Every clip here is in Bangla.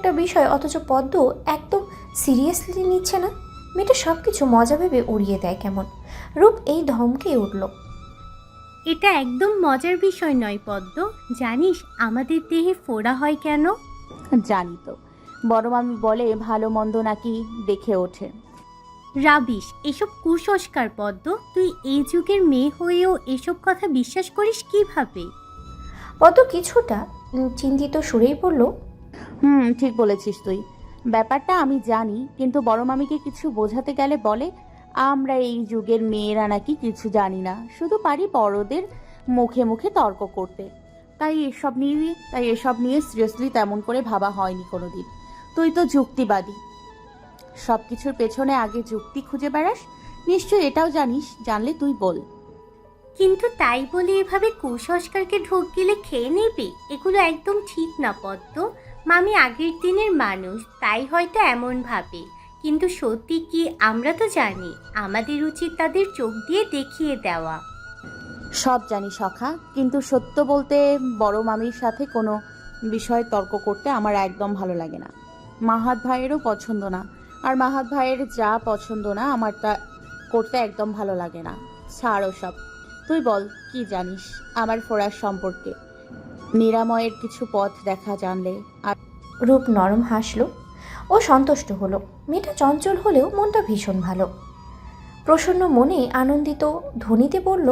একটা বিষয়, অথচ পদ্ম একদম সিরিয়াসলি নিচ্ছে না। মেয়েটা সব কিছু মজা ভেবে উড়িয়ে দেয় কেমন। রূপ এই ধমকে উঠল। এটা একদম মজার বিষয় নয় পদ্ম। জানিস আমাদের দেহে ফোড়া হয় কেন? জানি তো, বড় মামি বলে ভালো মন্দ নাকি দেখে ওঠে। রাবিশ, এসব কুসংস্কার পদ্ম। তুই এই যুগের মেয়ে হয়েও এসব কথা বিশ্বাস করিস কিভাবে? পদ্ম কিছুটা চিন্তিত সুরেই বলল, ঠিক বলেছিস তুই। ব্যাপারটা আমি জানি, কিন্তু বড় মামিকে কিছু বোঝাতে গেলে বলে আমরা এই যুগের মেয়েরা নাকি কিছু জানি না, শুধু পারি বড়দের মুখে মুখে তর্ক করতে। তাই এসব নিয়ে সিরিয়াসলি তেমন করে ভাবা হয়নি কোনোদিন। তুই তো যুক্তিবাদী, সব কিছুর পেছনে আগে যুক্তি খুঁজে বেড়াস। নিশ্চয়ই এটাও জানিস, জানলে তুই বল। কিন্তু তাই বলে এভাবে কুসংস্কারকে ঢোক গিলে খেয়ে নিবি? এগুলো একদম ঠিক না পদ্ম। মামি আগের দিনের মানুষ, তাই হয়তো এমন ভাবে, কিন্তু সত্যি কি আমরা তো জানি। আমাদের উচিত তাদের চোখ দিয়ে দেখিয়ে দেওয়া। সব জানি সখা, কিন্তু সত্য বলতে বড় মামির সাথে কোনো বিষয়ে তর্ক করতে আমার একদম ভালো লাগে না। মাহাত ভাইয়েরও পছন্দ না, আর মাহাত ভাইয়ের যা পছন্দ না আমার তা করতে একদম ভালো লাগে না। ছাড়ো সব। তুই বল, কি জানিস আমার ফোড়ার সম্পর্কে? নিরাময়ের কিছু পথ দেখা জানলে। আর রূপ নরম হাসল। ও সন্তুষ্ট হলো। মেয়েটা চঞ্চল হলেও মনটা ভীষণ ভালো। প্রসন্ন মনে আনন্দিত ধ্বনিতে বলল,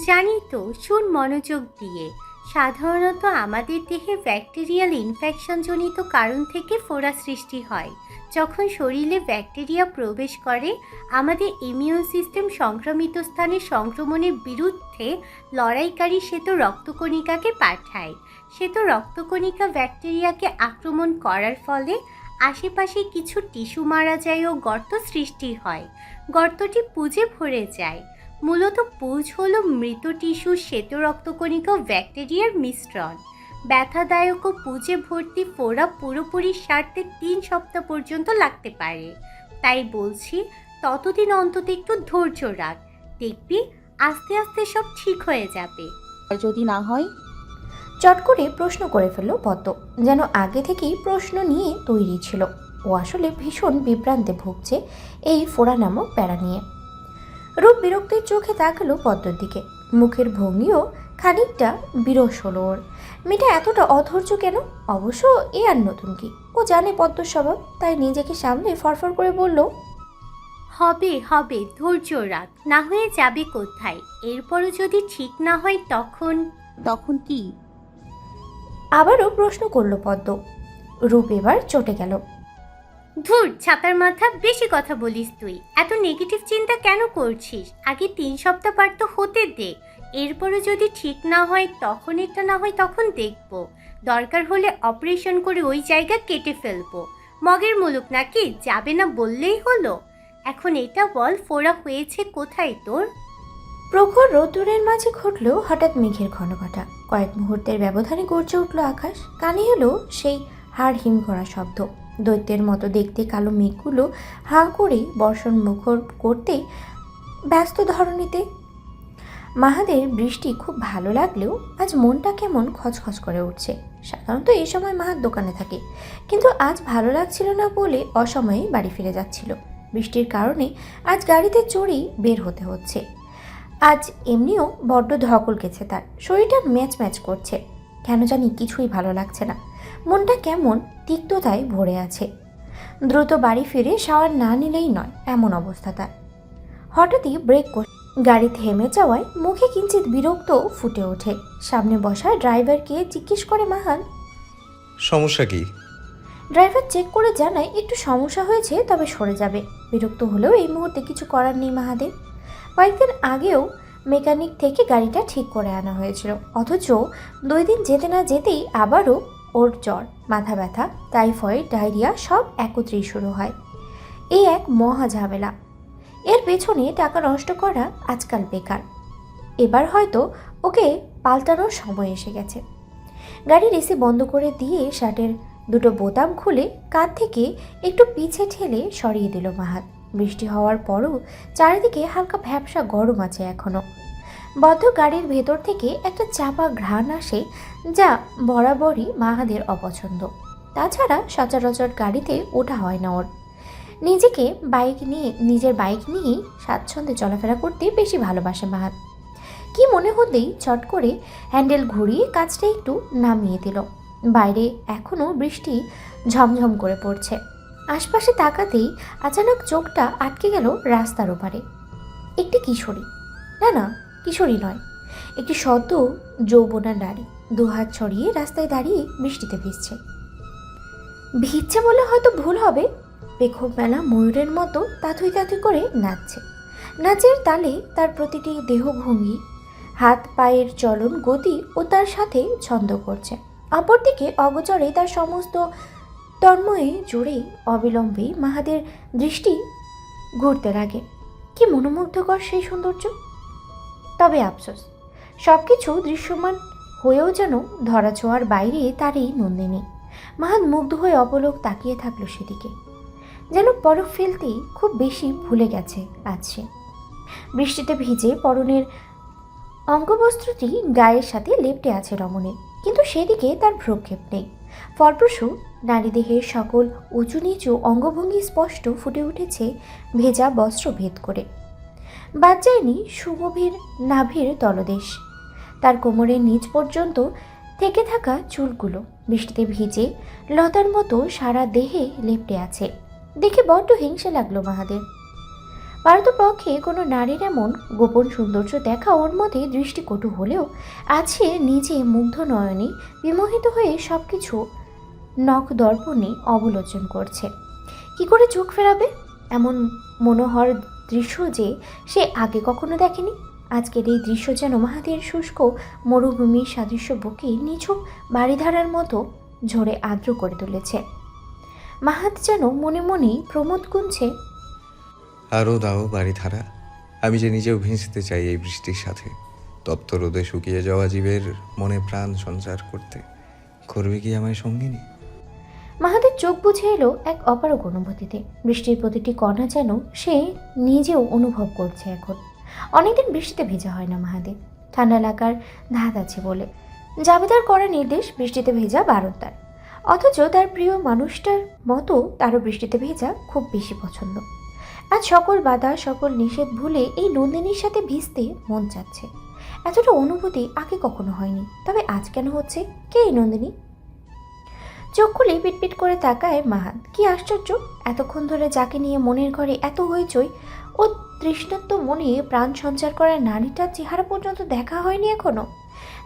জানি তো, শুন মনোযোগ দিয়ে। সাধারণত আমাদের দেহে ব্যাকটেরিয়াল ইনফেকশনজনিত কারণ থেকে ফোড়া সৃষ্টি হয়। যখন শরীরে ব্যাকটেরিয়া প্রবেশ করে, আমাদের ইমিউন সিস্টেম সংক্রমিত স্থানে সংক্রমণের বিরুদ্ধে লড়াইকারী শ্বেত রক্তকণিকাকে পাঠায়। শ্বেত রক্তকণিকা ব্যাকটেরিয়াকে আক্রমণ করার ফলে আশেপাশে কিছু টিস্যু মারা যায় ও গর্ত সৃষ্টি হয়। গর্তটি পুঁজে ভরে যায়। মূলত পুঁজ হলো মৃত টিস্যু শ্বেত রক্তকণিকা ও ব্যাকটেরিয়ার মিশ্রণ। ব্যথাদায়ক ও পুঁজে ভর্তি ফোড়া পুরোপুরি সারতে 3 সপ্তাহ পর্যন্ত লাগতে পারে। তাই বলছি, ততদিন অন্তত একটু ধৈর্য রাখ। দেখবি আস্তে আস্তে সব ঠিক হয়ে যাবে। যদি না হয়? চট করে প্রশ্ন করে ফেলল পদ্ম, যেন আগে থেকেই প্রশ্ন নিয়ে তৈরি ছিল। ও আসলে ভীষণ বিভ্রান্তে ভুগছে এই ফোড়া নামক প্যারা নিয়ে। রূপ বিরক্তির চোখে তাকালো পদ্মর দিকে। মুখের ভঙ্গিও খানিকটা বিরস হলো ওর। মেয়েটা এতটা অধৈর্য কেন? অবশ্য এ আর নতুন কি, ও জানে পদ্মর স্বভাব, তাই নিজেকে সামলে ফরফর করে বলল, হবে হবে, ধৈর্য রাখ, না হয়ে যাবে কোথায়। এরপরও যদি ঠিক না হয় তখন? তখন কি? আবারও প্রশ্ন করলো পদ্ম। রূপ এবার চটে গেল। ধুর ছাতার মাথা, বেশি কথা বলিস তুই। এত নেগেটিভ চিন্তা কেন করছিস? আগে 3 সপ্তাহ পার তো হতে দে। এরপরও যদি ঠিক না হয় তখন, এটা না হয় তখন দেখব। দরকার হলে অপারেশন করে ওই জায়গা কেটে ফেলবো। মগের মুলুক নাকি, যাবে না বললেই হলো। এখন এটা বল, ফোড়া হয়েছে কোথায় তোর? প্রখর রোদ্দুরের মাঝে ঘটল হঠাৎ মেঘের ঘনঘটা। কয়েক মুহূর্তের ব্যবধানে গর্জে উঠল আকাশ। কানে এলো সেই হাড় হিম করা শব্দ। দৈত্যের মতো দেখতে কালো মেঘগুলো হাঁ করে বর্ষণ মুখর করতে ব্যস্ত ধরণীতে। মাহাদের বৃষ্টি খুব ভালো লাগলেও আজ মনটা কেমন খচখচ করে উঠছে। সাধারণত এই সময় মাহাদ দোকানে থাকে, কিন্তু আজ ভালো লাগছিল না বলে অসময়ে বাড়ি ফিরে যাচ্ছিল। বৃষ্টির কারণে আজ গাড়িতে চড়েই বের হতে হচ্ছে। আজ এমনিও বড্ড ধকল গেছে তার, শরীরটা ম্যাচ ম্যাচ করছে। কেন জানি কিছুই ভালো লাগছে না, মনটা কেমন তিক্ততায় ভরে আছে। দ্রুত বাড়ি ফিরে শাওয়ার না নিলেই নয় এমন অবস্থা তার। হঠাৎই ব্রেক করে গাড়ি থেমে যাওয়ায় মুখে কিঞ্চিত বিরক্ত ফুটে ওঠে। সামনে বসা ড্রাইভারকে জিজ্ঞেস করে মাহান, সমস্যা কি? ড্রাইভার চেক করে জানায় একটু সমস্যা হয়েছে, তবে সরে যাবে। বিরক্ত হলেও এই মুহূর্তে কিছু করার নেই মাহাদের। কয়েকদিন আগেও মেকানিক থেকে গাড়িটা ঠিক করে আনা হয়েছিল, অথচ 2 দিন যেতে না যেতেই আবারও ওর জ্বর, মাথা ব্যথা, টাইফয়েড, ডায়রিয়া সব একত্রেই শুরু হয়। এই এক মহা ঝামেলা। এর পেছনে টাকা নষ্ট করা আজকাল বেকার। এবার হয়তো ওকে পাল্টানোর সময় এসে গেছে। গাড়ির এসি বন্ধ করে দিয়ে শার্টের 2টো বোতাম খুলে কাঁধ থেকে একটু পিছে ঠেলে সরিয়ে দিল মাহাত। বৃষ্টি হওয়ার পরও চারিদিকে হালকা ভ্যাপসা গরম আছে এখনো। বদ্ধ গাড়ির ভেতর থেকে একটা চাপা ঘ্রাণ আসে, যা বরাবরই মাহাদের অপছন্দ। তাছাড়া সচরাচর গাড়িতে ওঠা হয় না ওর। নিজের বাইক নিয়েই স্বাচ্ছন্দ্যে চলাফেরা করতে বেশি ভালোবাসে মাহাত। কি মনে হতেই চট করে হ্যান্ডেল ঘুরিয়ে কাজটা একটু নামিয়ে দিল। বাইরে এখনও বৃষ্টি ঝমঝম করে পড়ছে। আশপাশে তাকাতেই আচানক চোখটা আটকে গেল রাস্তার ওপারে। একটি কিশোরী, না কিশোরী নয়, একটি সদ্য যৌবনা নারী দুহাত ছড়িয়ে রাস্তায় দাঁড়িয়ে বৃষ্টিতে ভিজছে বলে হয়তো ভুল হবে। পেখম মেলা ময়ূরের মতো তাথুই তাথুই করে নাচছে। নাচের তালে তার প্রতিটি দেহভঙ্গি, হাত পায়ের চলন গতি ও তার সাথে ছন্দ করছে। অপরদিকে অগোচরে তার সমস্ত তন্ময়ে জুড়ে অবিলম্বে মাহাদের দৃষ্টি ঘুরতে লাগে। কি মনোমুগ্ধকর সেই সৌন্দর্য! তবে আফসোস, সব কিছু দৃশ্যমান হয়েও যেন ধরাছোঁয়ার বাইরে তারই নন্দিনী। মাহাদ মুগ্ধ হয়ে অপলক তাকিয়ে থাকলো সেদিকে, যেন বরফ ফেলতেই খুব বেশি ভুলে গেছে আজ সে। বৃষ্টিতে ভিজে পরনের অঙ্গবস্ত্রটি গায়ের সাথে লেপ্টে আছে রমণীর, কিন্তু সেদিকে তার ভ্রক্ষেপ নেই। ফলপ্রসূ নারীদেহের সকল উঁচু নিচু অঙ্গভঙ্গি স্পষ্ট ফুটে উঠেছে ভেজা বস্ত্র ভেদ করে। বাদ যায়নি সুগভীর নাভির তলদেশ। তার কোমরের নিচ পর্যন্ত থেকে থাকা চুলগুলো বৃষ্টিতে ভিজে লতার মতো সারা দেহে লেপ্টে আছে। দেখে বড্ড হিংসে লাগলো মাহাদের। পারতপক্ষে কোনো নারীর এমন গোপন সৌন্দর্য দেখা ওর মধ্যে দৃষ্টিকটু হলেও আজ সে নিজে মুগ্ধ নয়নে বিমোহিত হয়ে সব কিছু নখ দর্পণে অবলোকন করছে। কি করে চোখ ফেরাবে এমন মনোহর দৃশ্য যে সে আগে কখনো দেখেনি। আজকের এই দৃশ্য যেন মাহাদের শুষ্ক মরুভূমির সাদৃশ্য বুকে নিছক বাড়িধারার মতো ঝরে আর্দ্র করে তুলেছে। মাহাত যেন মনে মনেই প্রমোদ গুনছে, আরও দাও বাড়ি ধারা, আমি যে নিজেও ভিজতে চাই এই বৃষ্টির সাথে। তপ্ত রোদে শুকিয়ে যাওয়া জীবের মনে প্রাণ সঞ্চার করতে করবে কি আমায় সঙ্গিনী? মাহাদের চোখ বুঝে এলো এক অপারগ অনুভূতিতে। বৃষ্টির প্রতিটি কণা যেন সে নিজেও অনুভব করছে এখন। অনেকদিন বৃষ্টিতে ভেজা হয় না মাহাদের, ঠান্ডা লাগার ধাত আছে বলে। জাবেদার করা নির্দেশ বৃষ্টিতে ভেজা বারণতার, অথচ তার প্রিয় মানুষটার মতো তারও বৃষ্টিতে ভেজা খুব বেশি পছন্দ। আজ সকল বাধা সকল নিষেধ ভুলে এই নন্দিনীর সাথে ভিজতে মন চাচ্ছে। এতটা অনুভূতি আগে কখনো হয়নি। তবে আজ কেন হচ্ছে? কে এই নন্দিনী? চোখ খুলে পিটপিট করে তাকায় মাহাত। কি আশ্চর্য, এতক্ষণ ধরে যাকে নিয়ে মনের ঘরে এত হইচই ও তৃষ্ণাত্ম মনে প্রাণ সঞ্চার করা নারীটার চেহারা পর্যন্ত দেখা হয়নি এখনো।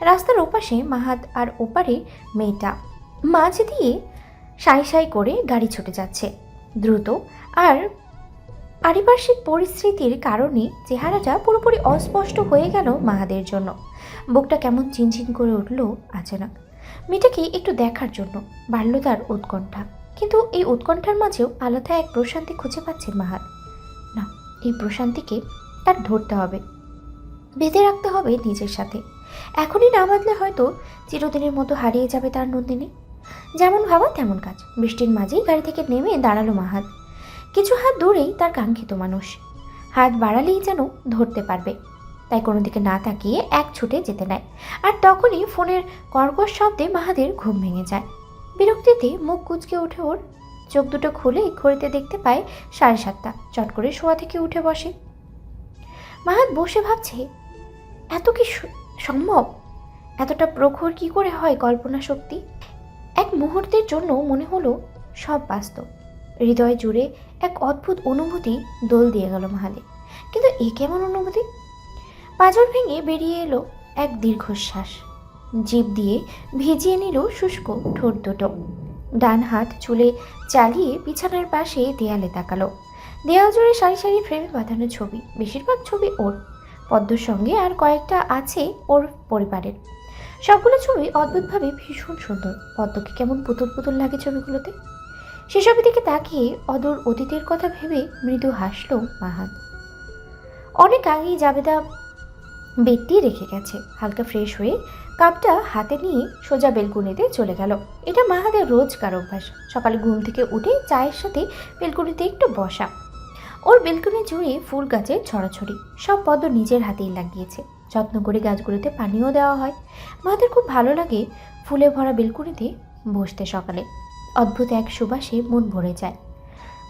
রাস্তার ওপাশে মাহাত আর ওপারে মেয়েটা, মাঝ দিয়ে সাই সাই করে গাড়ি ছুটে যাচ্ছে দ্রুত। আর পারিপার্শ্বিক পরিস্থিতির কারণে চেহারাটা পুরোপুরি অস্পষ্ট হয়ে গেল মাহাদের জন্য। বুকটা কেমন চিনচিন করে উঠল আচানক। মেয়েটাকে একটু দেখার জন্য বাড়ল তার উৎকণ্ঠা, কিন্তু এই উৎকণ্ঠার মাঝেও আলাদা এক প্রশান্তি খুঁজে পাচ্ছে মাহাত। না, এই প্রশান্তিকে তার ধরতে হবে, বেঁধে রাখতে হবে নিজের সাথে। এখনই না বাঁধলে হয়তো চিরদিনের মতো হারিয়ে যাবে তার নন্দিনী। যেমন ভাবা তেমন কাজ। বৃষ্টির মাঝেই গাড়ি থেকে নেমে দাঁড়ালো মাহাত। কিছু হাত দূরেই তার কাঙ্ক্ষিত মানুষ, হাত বাড়ালেই যেন ধরতে পারবে, তাই কোনো দিকে না তাকিয়ে এক ছুটে যেতে নেয়। আর তখনই ফোনের কর্কশ শব্দে মাহাদের ঘুম ভেঙে যায়। বিরক্তিতে মুখ কুঁচকে ওঠে ওর। চোখ দুটো খুলে ঘড়িতে দেখতে পায় 7:30। চট করে শোয়া থেকে উঠে বসে। মাহাত বসে ভাবছে, এত কি সম্ভব? এতটা প্রখর কি করে হয় কল্পনা শক্তি? এক মুহূর্তের জন্য মনে হলো সব বাস্তব। হৃদয় জুড়ে এক অদ্ভুত অনুভূতি দোল দিয়ে গেল মাহাদের। কিন্তু এ কেমন অনুভূতি? পাঁজর ভেঙে বেরিয়ে এলো এক দীর্ঘশ্বাস। জিভ দিয়ে ভিজিয়ে নিল শুষ্ক ঠোঁট দুটো। ডান হাত চুলে চালিয়ে বিছানার পাশে দেয়ালে তাকালো। দেয়াল জুড়ে সারি সারি ফ্রেমে বাঁধানো ছবি, বেশিরভাগ ছবি ওর। পদ্মর সঙ্গে আর কয়েকটা আছে ওর পরিবারের। সবগুলো ছবি অদ্ভুতভাবে ভীষণ সুন্দর। পদ্মকে কেমন পুতুল পুতুল লাগে ছবিগুলোতে। সেসবের দিকে তাকিয়ে অদূর অতীতের কথা ভেবে মৃদু হাসল মাহাত। অনেক আগেই জাবেদা বেডটি রেখে গেছে। হালকা ফ্রেশ হয়ে কাপটা হাতে নিয়ে সোজা বেলকুনিতে চলে গেল। এটা মাহাদের রোজকার অভ্যাস। সকালে ঘুম থেকে উঠে চায়ের সাথে বেলকুনিতে একটু বসা। ওর বেলকুনি জুড়ে ফুল গাছের ছড়াছড়ি, সব পদ্ম নিজের হাতেই লাগিয়েছে। যত্ন করে গাছগুলোতে পানিও দেওয়া হয়। মাহাদের খুব ভালো লাগে ফুলে ভরা বেলকুনিতে বসতে সকালে। অদ্ভুত এক সুবাসে মন ভরে যায়।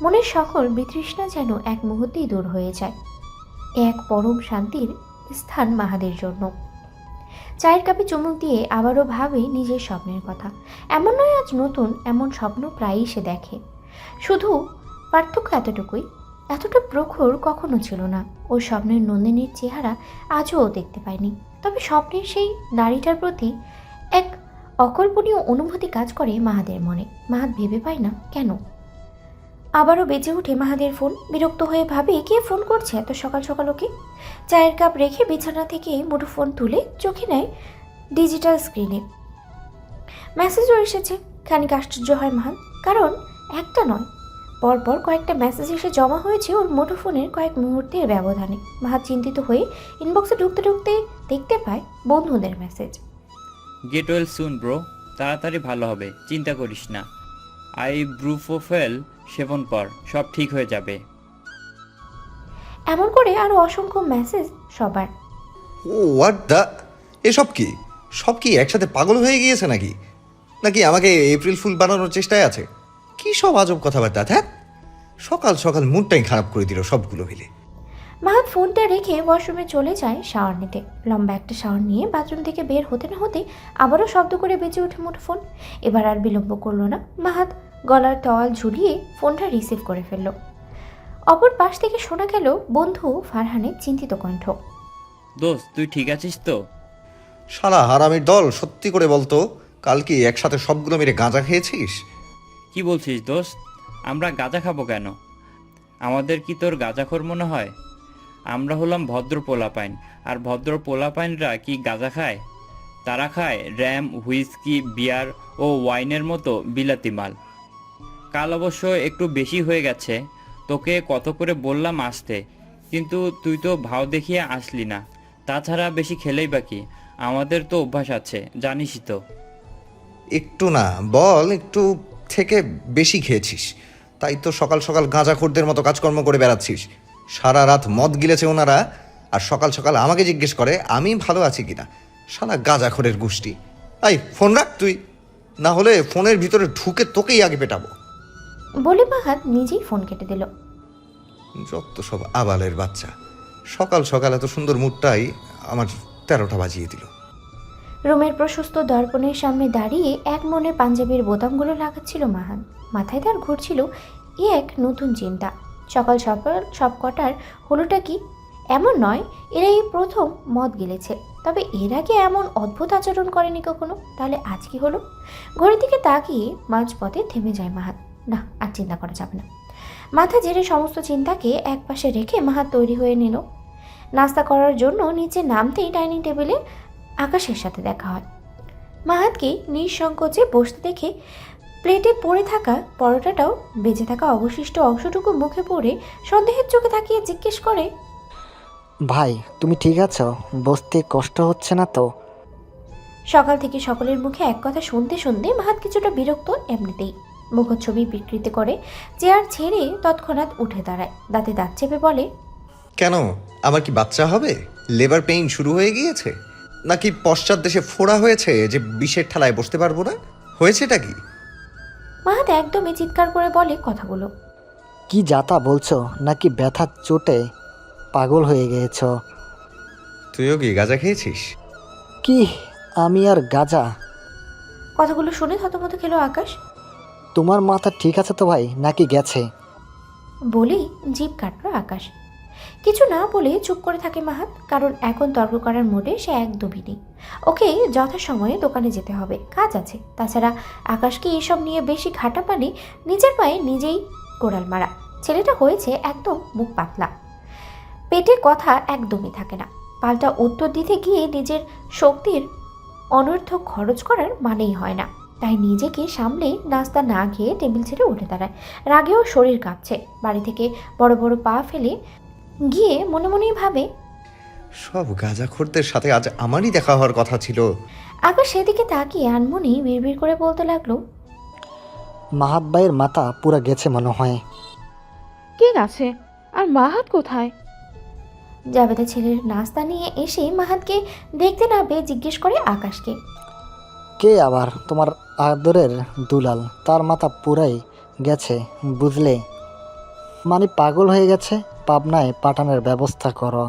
মনের সকল বিতৃষ্ণা যেন এক মুহূর্তেই দূর হয়ে যায়। এক পরম শান্তির স্থান মাহাদের জন্য। চায়ের কাপে চুমুক দিয়ে আবারও ভাবে নিজের স্বপ্নের কথা। এমন নয় আজ নতুন, এমন স্বপ্ন প্রায়ই সে দেখে। শুধু পার্থক্য এতটুকুই, এতটা প্রখর কখনো ছিল না। ওর স্বপ্নের নন্দিনীর চেহারা আজও ও দেখতে পায়নি। তবে স্বপ্নের সেই নারীটার প্রতি এক অকল্পনীয় অনুভূতি কাজ করে মাহাদের মনে। মাহাদ ভেবে পায় না কেন। আবারও বেজে ওঠে মাহাদের ফোন। বিরক্ত হয়ে ভাবে কে ফোন করছে এত সকাল সকাল ওকে। চায়ের কাপ রেখে বিছানা থেকে মুঠোফোন তুলে চোখে নেয় ডিজিটাল স্ক্রিনে। মেসেজও এসেছে। খানিক আশ্চর্য হয় মাহাদ, কারণ একটা নয়, পরপর কয়েকটা মেসেজ এসে জমা হয়েছে ওর মুঠোফোনের কয়েক মুহূর্তের ব্যবধানে। মাহাদ চিন্তিত হয়ে ইনবক্সে ঢুকতে ঢুকতে দেখতে পায় বন্ধুদের message. Get well soon bro, তাড়াতাড়ি ভালো হবে, চিন্তা করিস না। আইব্রুফোফেল সেবন কর, সব ঠিক হয়ে যাবে। এমন করে আরও অসংখ্য মেসেজ সবার। ও হোয়াট দ্য, এসব কি? সব কি একসাথে পাগল হয়ে গিয়েছে নাকি? নাকি আমাকে এপ্রিল ফুল বানানোর চেষ্টায় আছে? কি সব আজব কথাবার্তা! ধ্যাত, সকাল সকাল মুডটাই খারাপ করে দিল সবগুলো মিলে। মাহাদ ফোনটা রেখে ওয়াশরুমে চলে যায় শাওয়ার নিতে। লম্বা একটা শাওয়ার নিয়ে বাথরুম থেকে বের হতে না হতে আবারও শব্দ করে বেজে ওঠে মুঠোফোন। এবার আর বিলম্ব করলো না। মাহাদ গলার টাওয়াল ঝুলিয়ে ফোনটা রিসিভ করে ফেলল। অপর পাশ থেকে শোনা গেল বন্ধু ফারহানের চিন্তিত কণ্ঠ। দোস্ত, তুই ঠিক আছিস তো? শালা হারামির দল, সত্যি করে বলতো, কাল কি একসাথে সবগুলো মেরে গাঁজা খেয়েছিস? কি বলছিস দোস্ত? আমরা গাঁজা খাবো কেন? আমাদের কি তোর গাঁজাখোর মনে হয়? আমরা হলাম ভদ্র পোলাপাইন, আর ভদ্র পোলাপাইনরা কি গাঁজা খায়? তারা খায় র্যাম, হুইস্কি, বিয়ার ও ওয়াইনের মতো বিলাতি মাল। কাল অবশ্য একটু বেশি হয়ে গেছে, তোকে কত করে বললাম আসতে, কিন্তু তুই তো ভাও দেখিয়ে আসলি না। তাছাড়া বেশি খেলেই বাকি, আমাদের তো অভ্যাস আছে, জানিসই তো। একটু না, বল একটু থেকে বেশি খেয়েছিস, তাই তো সকাল সকাল গাঁজাখোরদের মতো কাজকর্ম করে বেড়াচ্ছিস। সারা রাত মদ গিলেছে ওনারা, আর সকাল সকাল আমাকে জিজ্ঞেস করে আমি ভালো আছি কিনা। সারা গাঁজাখোরের গোষ্ঠী। আই ফোন রাখ তুই, না হলে ফোনের ভিতরে ঢুকে তোকেই আগে পেটাবো। বলে মাহাদ নিজেই ফোন কেটে দিল। যত সব আবালের বাচ্চা, সকাল সকাল এত সুন্দর মুডটাই আমার 13টা বাজিয়ে দিল। রুমের প্রশস্ত দর্পণের সামনে দাঁড়িয়ে এক মনে পাঞ্জাবির বোতামগুলো লাগাচ্ছিল মাহাদ। মাথায় তার ঘুরছিল এক নতুন চিন্তা। সকাল সকাল সব কটার হলোটা কি? এমন নয় এরা এই প্রথম মদ গিলেছে, তবে এর আগে এমন অদ্ভুত আচরণ করেনি কখনো। তাহলে আজ কি হলো? ঘড়ির দিকে তাকিয়ে মাঝপথে থেমে যায় মাহাদ। না, আর চিন্তা করা যাবে না। মাথা ঝেড়ে সমস্ত চিন্তাকে একপাশে রেখে মাহাদ তৈরি হয়ে নিল। নাস্তা করার জন্য নিচে নামতেই ডাইনিং টেবিলে আকাশের সাথে দেখা হয়। মাহাদকে নিঃসংকোচে বসতে দেখে প্লেটে পড়ে থাকা পরোটাটাও বেঁচে থাকা অবশিষ্ট অংশটুকু মুখে পড়ে সন্দেহের চোখে তাকিয়ে জিজ্ঞেস করে, ভাই তুমি ঠিক আছো? বসতে কষ্ট হচ্ছে না তো? সকাল থেকে সকলের মুখে এক কথা শুনতে শুনতে মাহাদ কিছুটা বিরক্ত এমনিতেই। মুখচ্ছবি বিকৃতি করে চেয়ার ছেড়ে তৎক্ষণাৎ উঠে দাঁড়ায়। দাঁতে দাঁত চেপে বলে, কেন, আমার কি বাচ্চা হবে? লেবার পেইন শুরু হয়ে গিয়েছে? নাকি পশ্চাৎ দেশে ফোড়া হয়েছে যে বিষের ঠেলায় বসতে পারবো না? হয়েছেটা কি? মাহাদ একদমই চিৎকার করে বলে কথাগুলো। কি যাতা বলছো? নাকি ব্যথার চোটে পাগল হয়ে গিয়েছ? তুইও কি গাঁজা খেয়েছিস? কি আমি আর গাজা? কথাগুলো শুনে থতমত খেলো আকাশ। তোমার মাথা ঠিক আছে তো ভাই, নাকি গেছে? বলেই জিভ কাটলো আকাশ। কিছু না বলে চুপ করে থাকে মাহাদ, কারণ এখন তর্ক করার মোডে সে একদমই নেই। ওকে যথাসময়ে দোকানে যেতে হবে, কাজ আছে। তাছাড়া আকাশকে এসব নিয়ে বেশি ঘাটা পানি নিজের পায়ে নিজেই কোড়াল মারা। ছেলেটা হয়েছে একদম মুখ পাতলা, পেটে কথা একদমই থাকে না। পাল্টা উত্তর দিতে গিয়ে নিজের শক্তির অনর্থক খরচ করার মানেই হয় না। তাই নিজেকে সামলে নাস্তা না খেয়ে টেবিল ছেড়ে উঠে দাঁড়ায়। রাগেও শরীর কাঁপছে। বাড়ি থেকে বড় বড় পা ফেলে গিয়ে মনে মনেই ভাবে, সব গাঁজাখোরদের সাথে আজ আমারই দেখা হওয়ার কথা ছিল। আকাশ সেদিকে তাকিয়ে আনমনি বিড়বিড় করে বলতে লাগলো, মাহাত ভাইয়ের মাথা পুরা গেছে মনে হয়। কে আছে? আর মাহাত কোথায়? জাবেদা ছেলের নাস্তা নিয়ে এসে মাহাতকে দেখতে না পেয়ে জিজ্ঞেস করে আকাশকে। কে আবার? তোমার আদরের দুলাল। তার মাথা পুরাই গেছে, বুঝলে? মানে পাগল হয়ে গেছে। পাবনায় পাঠানোর ব্যবস্থা করো,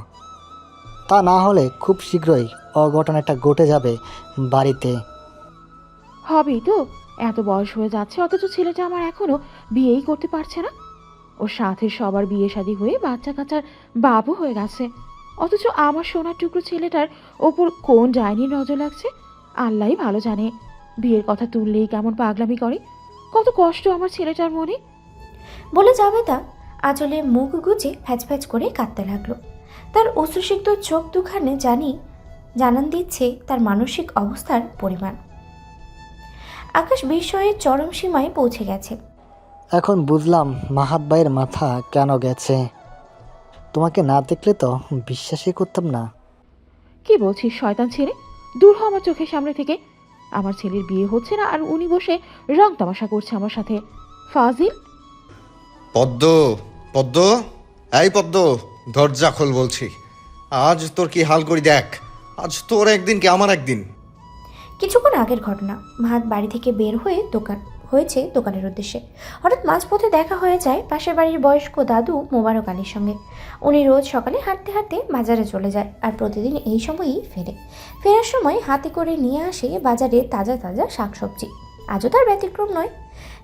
তা না হলে খুব শীঘ্রই অঘটন একটা ঘটে যাবে বাড়িতে। হবেই তো, এত বয়স হয়ে যাচ্ছে অথচ ছেলেটা আমার এখনো বিয়েই করতে পারছে না। ওর সাথে সবার বিয়ে শাদী হয়ে বাচ্চা কাচ্চার বাবু হয়ে গেছে, অথচ আমার সোনার টুকরো ছেলেটার ওপর কোন ডাইনির নজর লাগছে আল্লাহই ভালো জানে। বিয়ের কথা তুললেই কেমন পাগলামি করে। কত কষ্ট আমার ছেলেটার মনে। বলে জাবেদা আঁচলে মুখ গুজে ফ্যাচ ফ্যাচ করে কাঁদতে লাগলো। তার অশ্রুসিক্ত চোখ দুখানে জানান দিচ্ছে তার মানসিক অবস্থার পরিমাণ। আকাশ বিস্ময়ের চরম সীমায় পৌঁছে গেছে। এখন বুঝলাম মাহাত ভাইয়ের মাথা কেন গেছে। তোমাকে না দেখলে তো বিশ্বাসই করতাম না। কি বলছিস শয়তান ছেলে, দূর হ আমার চোখের সামনে থেকে। আমার ছেলের বিয়ে হচ্ছে না আর উনি বসে রং তামাশা করছে আমার সাথে। ফাজিল। পদ্ম, পদ্ম, এই পদ্ম, দরজা খোল বলছি। আজ তোর কি হাল করি দেখ। আজ তোর একদিন কি আমার একদিন। কিছুক্ষণ আগের ঘটনা। মাহাত বাড়ি থেকে বের হয়ে দোকানের উদ্দেশ্যে। হঠাৎ মাঝপথে দেখা হয়ে যায় পাশের বাড়ির বয়স্ক দাদু মোবারক আলীর সঙ্গে। উনি রোজ সকালে হাঁটতে হাঁটতে বাজারে চলে যায় আর প্রতিদিন এই সময়ই ফেরে। ফেরার সময় হাতে করে নিয়ে আসে বাজারে তাজা তাজা শাকসবজি। আজও তার ব্যতিক্রম নয়।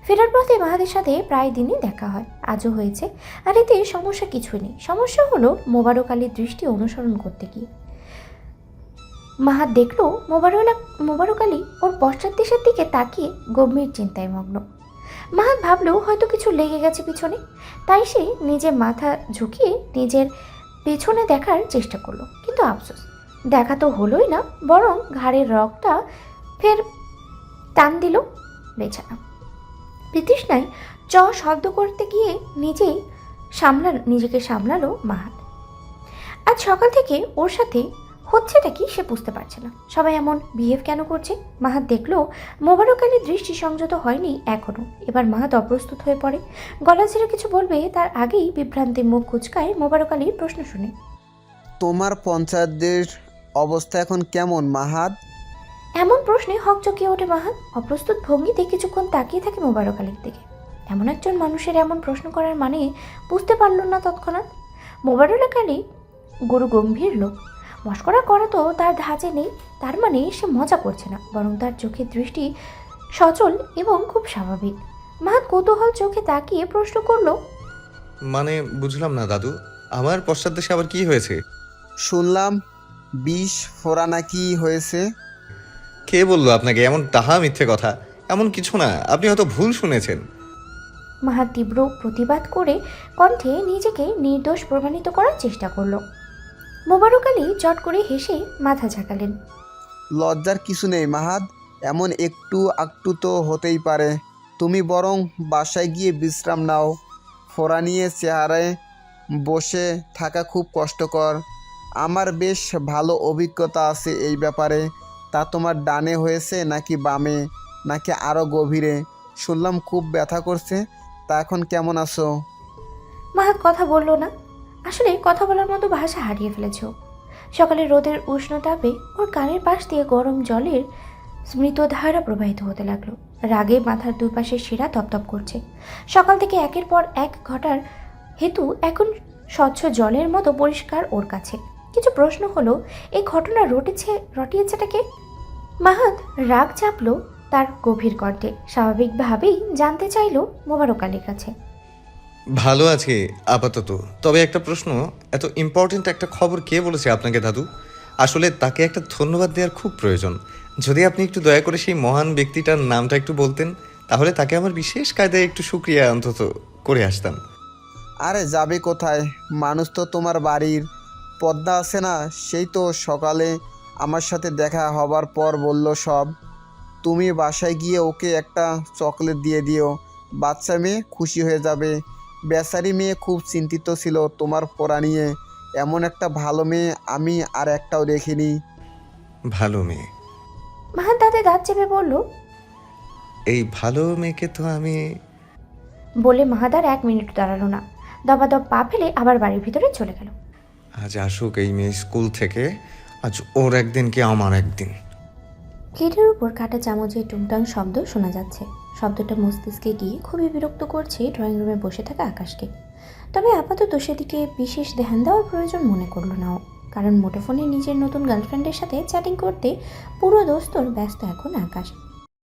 ফেরার পথে মাহাদের সাথে প্রায় দিনই দেখা হয়, আজও হয়েছে। আর এতে সমস্যা কিছুই নেই। সমস্যা হলো মোবারক আলীর দৃষ্টি অনুসরণ করতে গিয়ে। মাহাত দেখলো মোবারক আলী ওর পশ্চাৎ দেশের দিকে তাকিয়ে গম্ভীর চিন্তায় মগ্ন। মাহাত ভাবলো হয়তো কিছু লেগে গেছে পিছনে, তাই সে নিজের মাথা ঝুঁকিয়ে নিজের পেছনে দেখার চেষ্টা করলো। কিন্তু আফসোস, দেখা তো হলোই না, বরং ঘাড়ের রগটা ফের টান দিল বেচারা। বিতৃষ্ণায় শব্দ করতে গিয়ে নিজেকে সামলালো মাহাত। আজ সকাল থেকে ওর সাথে হচ্ছেটা কি সে বুঝতে পারছে না। সবাই এমন বিহেভ কেন করছে? মাহাত দেখলো মোবারক আলীর দৃষ্টি সংযত হয়নি এখনো। এবার মাহাত অপ্রস্তুত হয়ে পড়ে। গলা ছেড়ে কিছু বলবে তার আগেই বিভ্রান্তি মুখ কুচকায় মোবারক আলীর প্রশ্ন শুনে। তোমার পঞ্চায়েতের অবস্থা এখন কেমন মাহাত? এমন প্রশ্নে হকচকিয়ে ওঠে মাহাত। অপ্রস্তুত ভঙ্গিতে কিছুক্ষণ তাকিয়ে থাকে মোবারক আলীর দিকে। এমন একজন মানুষের এমন প্রশ্ন করার মানে বুঝতে পারল না তৎক্ষণাৎ। মোবারক আলী গুরু গম্ভীর লোক, মস্করা করা তো তার ধাঁচে নেই। তার মানে সে মজা করছে না, বরং তার চোখের দৃষ্টি সচল এবং খুব স্বাভাবিক। মাহাত কৌতূহল চোখে তাকিয়ে প্রশ্ন করলো, মানে বুঝলাম না দাদু, আমার পশ্চাৎদেশে আবার কি হয়েছে? শুনলাম বিষ ফোড়া নাকি হয়েছে। কে বললো আপনাকে? এমন তাহা মিথ্যে কথা, এমন কিছু না। আপনি হয়তো ভুল শুনেছেন। মাহাত তীব্র প্রতিবাদ করে কণ্ঠে নিজেকে নির্দোষ প্রমাণিত করার চেষ্টা করলো। মোবারক আলী চট করে হেসে মাথা ঝাঁকালেন। লজ্জার কিছু নেই মাহাত, এমন একটু আকটু তো হতেই পারে। তুমি বরং বাসায় গিয়ে বিশ্রাম নাও। ফোড়া নিয়ে চেহারায় বসে থাকা খুব কষ্টকর। আমার বেশ ভালো অভিজ্ঞতা আছে এই ব্যাপারে। তা তোমার ডানে হয়েছে নাকি বামে, নাকি আরও গভীরে? শুনলাম খুব ব্যথা করছে। তা এখন কেমন আছো? মাহাত কথা বলল না। আসলে কথা বলার মতো ভাষা হারিয়ে ফেলেছ। সকালে রোদের উষ্ণতাপে ওর কানের পাশ দিয়ে গরম জলের স্মৃতধারা প্রবাহিত হতে লাগলো। রাগে মাথার দুই পাশের শিরা তপতপ করছে। সকাল থেকে একের পর এক ঘটার হেতু এখন স্বচ্ছ জলের মতো পরিষ্কার ওর কাছে। কিছু প্রশ্ন হলো, এই ঘটনা রটিয়েছেটাকে? মাহাত রাগ চাপলো তার গভীর কণ্ঠে। স্বাভাবিকভাবেই জানতে চাইল মোবারক আলীর কাছে। ভালো আছে আপাতত, তবে একটা প্রশ্ন, এত ইম্পর্টেন্ট একটা খবর কে বলেছে আপনাকে দাদু? আসলে তাকে একটা ধন্যবাদ দেওয়ার খুব প্রয়োজন। যদি আপনি একটু দয়া করে সেই মহান ব্যক্তিটার নামটা একটু বলতেন, তাহলে তাকে আমার বিশেষ কায়দায় একটু শুকরিয়া অন্তত করে আসতাম। আরে যাবে কোথায়? মানুষ তো তোমার বাড়ির। পদ্মা আছে না, সেই তো সকালে আমার সাথে দেখা হবার পর বলল সব। তুমি বাসায় গিয়ে ওকে একটা চকলেট দিয়ে দিও। বাচ্চা মেয়ে খুশি হয়ে যাবে। বেচারি মেয়ে খুব চিন্তিত ছিল তোমার পড়া নিয়ে। এমন একটা ভালো মেয়ে আমি আর একটাও দেখিনি। ভালো মেয়ে? মাহাত দাঁতে দাঁত চেপে বলল। এই ভালো মেয়েকে তো আমি... বলে মাহাত আর 1 মিনিট দাঁড়ালো না, দবাদব পা ফেলে আবার বাড়ির ভিতরে চলে গেল। আজ আসুক এই মেয়ে স্কুল থেকে, আজ ওর একদিন কি আমার একদিন। প্লেটের উপর কাটা চামচের টুংটাং শব্দ শোনা যাচ্ছে। শব্দটা মস্তিষ্কে গিয়ে খুবই বিরক্ত করছে ড্রয়িং রুমে বসে থাকা আকাশকে। তবে আপাতত সেদিকে বিশেষ ধ্যান দেওয়ার প্রয়োজন মনে করলো না ও, কারণ মুঠোফোনে নিজের নতুন গার্লফ্রেন্ডের সাথে চ্যাটিং করতে পুরো দোস্তর ব্যস্ত এখন আকাশ।